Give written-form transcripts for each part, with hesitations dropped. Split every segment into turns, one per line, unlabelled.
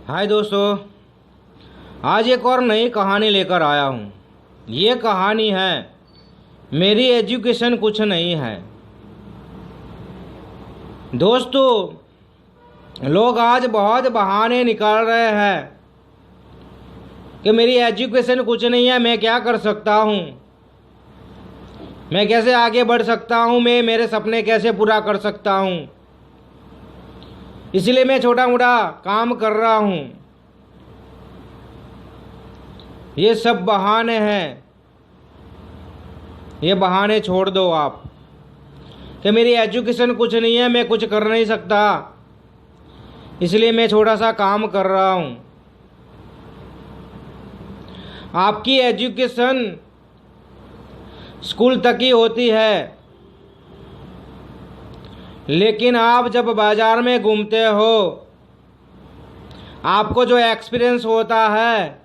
हाय दोस्तों, आज एक और नई कहानी लेकर आया हूँ। ये कहानी है मेरी एजुकेशन कुछ नहीं है। दोस्तों, लोग आज बहुत बहाने निकाल रहे हैं कि मेरी एजुकेशन कुछ नहीं है, मैं क्या कर सकता हूँ, मैं कैसे आगे बढ़ सकता हूँ, मैं मेरे सपने कैसे पूरा कर सकता हूँ, इसलिए मैं छोटा मोटा काम कर रहा हूँ। ये सब बहाने हैं। ये बहाने छोड़ दो आप कि मेरी एजुकेशन कुछ नहीं है, मैं कुछ कर नहीं सकता, इसलिए मैं छोटा सा काम कर रहा हूँ। आपकी एजुकेशन स्कूल तक ही होती है, लेकिन आप जब बाज़ार में घूमते हो आपको जो एक्सपीरियंस होता है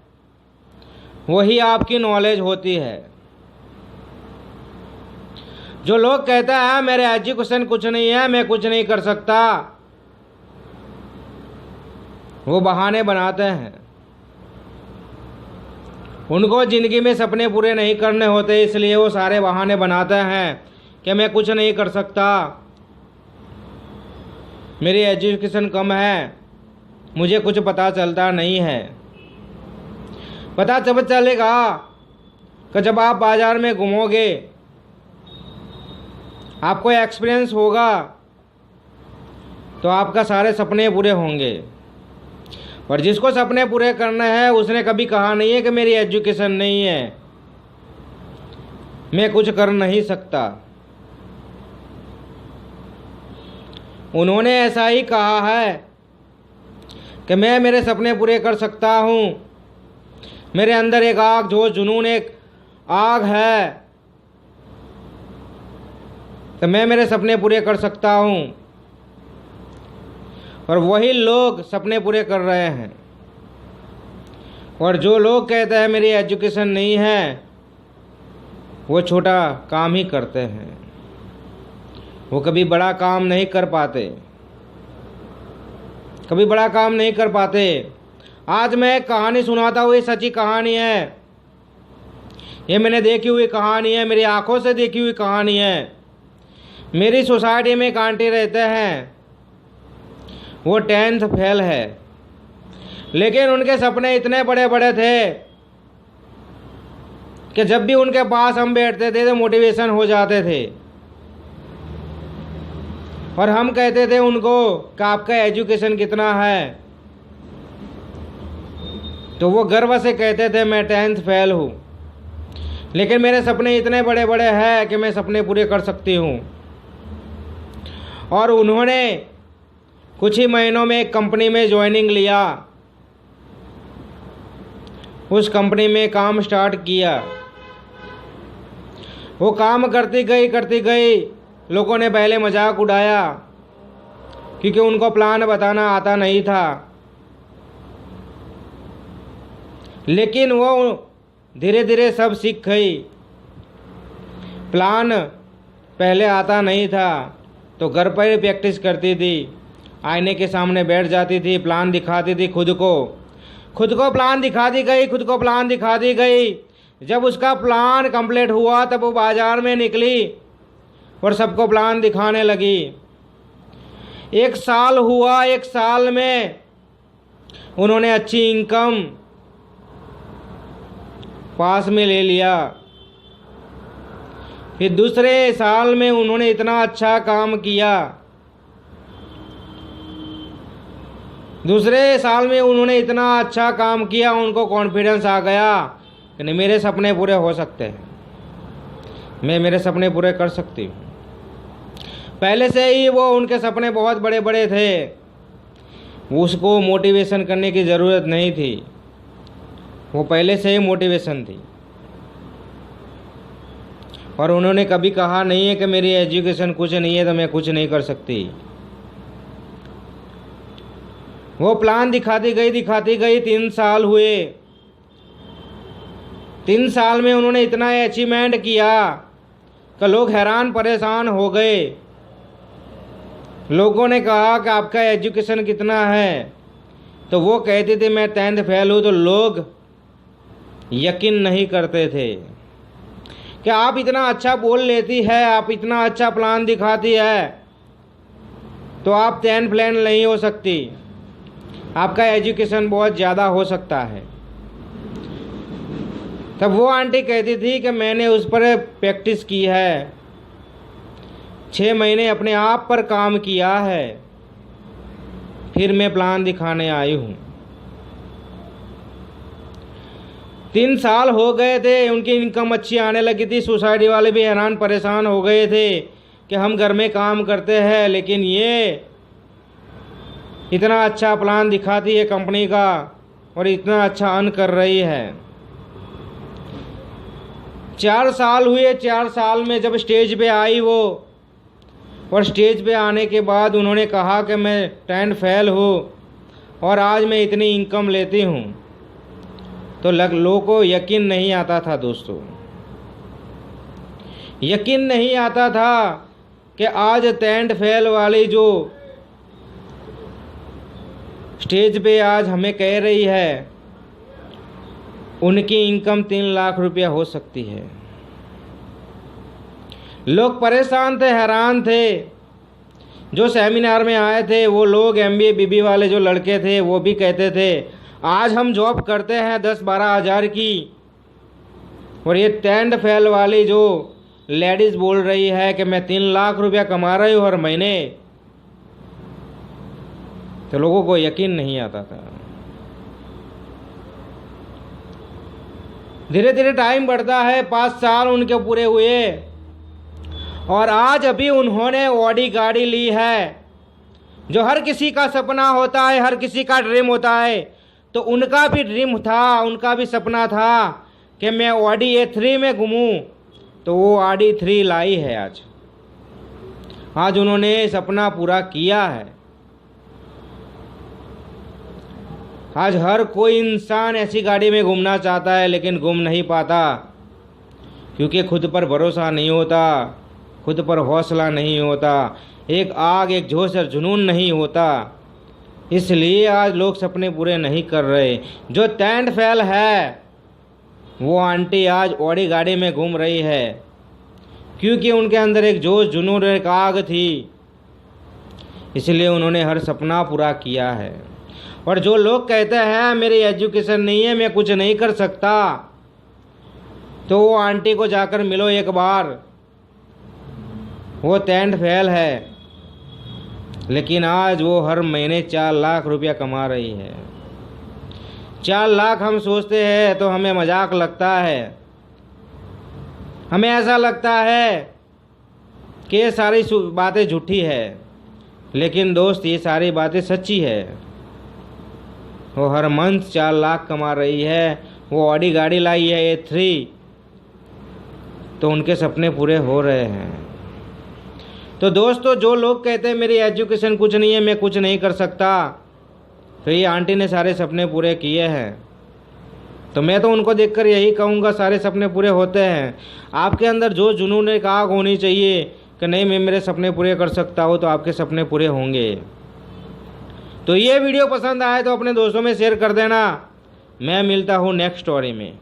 वही आपकी नॉलेज होती है। जो लोग कहते हैं मेरे एजुकेशन कुछ नहीं है, मैं कुछ नहीं कर सकता, वो बहाने बनाते हैं। उनको ज़िंदगी में सपने पूरे नहीं करने होते, इसलिए वो सारे बहाने बनाते हैं कि मैं कुछ नहीं कर सकता, मेरी एजुकेशन कम है, मुझे कुछ पता चलता नहीं है। पता जब चलेगा कि जब आप बाज़ार में घूमोगे, आपको एक्सपीरियंस होगा, तो आपका सारे सपने पूरे होंगे। और जिसको सपने पूरे करने हैं उसने कभी कहा नहीं है कि मेरी एजुकेशन नहीं है, मैं कुछ कर नहीं सकता। उन्होंने ऐसा ही कहा है कि मैं मेरे सपने पूरे कर सकता हूँ, मेरे अंदर एक आग, जो जुनून एक आग है, तो मैं मेरे सपने पूरे कर सकता हूँ। और वही लोग सपने पूरे कर रहे हैं। और जो लोग कहते हैं मेरी एजुकेशन नहीं है, वो छोटा काम ही करते हैं, वो कभी बड़ा काम नहीं कर पाते, कभी बड़ा काम नहीं कर पाते। आज मैं एक कहानी सुनाता हूँ, ये सच्ची कहानी है, ये मैंने देखी हुई कहानी है, मेरी आंखों से देखी हुई कहानी है। मेरी सोसाइटी में एक आंटी रहते हैं, वो 10th फेल है, लेकिन उनके सपने इतने बड़े बड़े थे कि जब भी उनके पास हम बैठते थे तो मोटिवेशन हो जाते थे। और हम कहते थे उनको कि आपका एजुकेशन कितना है, तो वो गर्व से कहते थे मैं 10th फेल हूँ, लेकिन मेरे सपने इतने बड़े बड़े हैं कि मैं सपने पूरे कर सकती हूँ। और उन्होंने कुछ ही महीनों में एक कंपनी में ज्वाइनिंग लिया, उस कंपनी में काम स्टार्ट किया। वो काम करती गई, लोगों ने पहले मजाक उड़ाया क्योंकि उनको प्लान बताना आता नहीं था, लेकिन वो धीरे धीरे सब सीख गई। प्लान पहले आता नहीं था तो घर पर ही प्रैक्टिस करती थी, आईने के सामने बैठ जाती थी, प्लान दिखाती थी खुद को प्लान दिखाती गई। जब उसका प्लान कंप्लीट हुआ तब वो बाज़ार में निकली और सबको प्लान दिखाने लगी। 1 साल हुआ, 1 साल में उन्होंने अच्छी इनकम पास में ले लिया। फिर दूसरे साल में उन्होंने इतना अच्छा काम किया, उनको कॉन्फिडेंस आ गया कि नहीं, मेरे सपने पूरे हो सकते हैं, मैं मेरे सपने पूरे कर सकती हूँ। पहले से ही वो उनके सपने बहुत बड़े बड़े थे, उसको मोटिवेशन करने की ज़रूरत नहीं थी, वो पहले से ही मोटिवेशन थी। और उन्होंने कभी कहा नहीं है कि मेरी एजुकेशन कुछ नहीं है तो मैं कुछ नहीं कर सकती। वो प्लान दिखाती गई। 3 साल हुए, 3 साल में उन्होंने इतना अचीवमेंट किया कि लोग हैरान परेशान हो गए। लोगों ने कहा कि आपका एजुकेशन कितना है, तो वो कहती थी मैं 10th फेल हूँ, तो लोग यकीन नहीं करते थे कि आप इतना अच्छा बोल लेती है, आप इतना अच्छा प्लान दिखाती है, तो आप 10th फेल नहीं हो सकती, आपका एजुकेशन बहुत ज़्यादा हो सकता है। तब वो आंटी कहती थी कि मैंने उस पर प्रैक्टिस की है, 6 महीने अपने आप पर काम किया है, फिर मैं प्लान दिखाने आई हूँ। 3 साल हो गए थे, उनकी इनकम अच्छी आने लगी थी। सोसाइटी वाले भी हैरान परेशान हो गए थे कि हम घर में काम करते हैं लेकिन ये इतना अच्छा प्लान दिखाती है कंपनी का और इतना अच्छा अर्न कर रही है। 4 साल हुए। 4 साल में जब स्टेज पे आई वो, और स्टेज पे आने के बाद उन्होंने कहा कि मैं 10th फेल हूँ और आज मैं इतनी इनकम लेती हूँ, तो लोगों को यकीन नहीं आता था दोस्तों, यकीन नहीं आता था कि आज 10th फेल वाली जो स्टेज पे आज हमें कह रही है, उनकी इनकम 3 लाख रुपया हो सकती है। लोग परेशान थे, हैरान थे। जो सेमिनार में आए थे वो लोग MBA BBA वाले जो लड़के थे वो भी कहते थे आज हम जॉब करते हैं 10-12 हज़ार की, और ये 10th फेल वाली जो लेडीज़ बोल रही है कि मैं 3 लाख रुपया कमा रही हूँ हर महीने, तो लोगों को यकीन नहीं आता था। धीरे धीरे टाइम बढ़ता है, 5 साल उनके पूरे हुए और आज अभी उन्होंने ऑडी गाड़ी ली है, जो हर किसी का सपना होता है, हर किसी का ड्रीम होता है। तो उनका भी ड्रीम था, उनका भी सपना था कि मैं ऑडी A3 में घूमूं, तो वो ऑडी 3 लाई है। आज उन्होंने सपना पूरा किया है। आज हर कोई इंसान ऐसी गाड़ी में घूमना चाहता है लेकिन घूम नहीं पाता, क्योंकि खुद पर भरोसा नहीं होता, खुद पर हौसला नहीं होता, एक आग, एक जोश और जुनून नहीं होता। इसलिए आज लोग सपने पूरे नहीं कर रहे। जो 10th फेल है वो आंटी आज ऑडी गाड़ी में घूम रही है, क्योंकि उनके अंदर एक जोश, जुनून, एक आग थी, इसलिए उन्होंने हर सपना पूरा किया है। और जो लोग कहते हैं मेरी एजुकेशन नहीं है, मैं कुछ नहीं कर सकता, तो वो आंटी को जाकर मिलो एक बार। वो 10th फेल है लेकिन आज वो हर महीने 4 लाख रुपया कमा रही है। 4 लाख हम सोचते हैं तो हमें मजाक लगता है, हमें ऐसा लगता है कि ये सारी बातें झूठी है, लेकिन दोस्त ये सारी बातें सच्ची है। वो हर मंथ 4 लाख कमा रही है, वो ऑडी गाड़ी लाई है A3, तो उनके सपने पूरे हो रहे हैं। तो दोस्तों, जो लोग कहते हैं मेरी एजुकेशन कुछ नहीं है, मैं कुछ नहीं कर सकता, तो ये आंटी ने सारे सपने पूरे किए हैं। तो मैं तो उनको देखकर यही कहूँगा, सारे सपने पूरे होते हैं। आपके अंदर जो जुनून, एक आग होनी चाहिए कि नहीं मैं मेरे सपने पूरे कर सकता हूँ, तो आपके सपने पूरे होंगे। तो ये वीडियो पसंद आए तो अपने दोस्तों में शेयर कर देना। मैं मिलता हूँ नेक्स्ट स्टोरी में।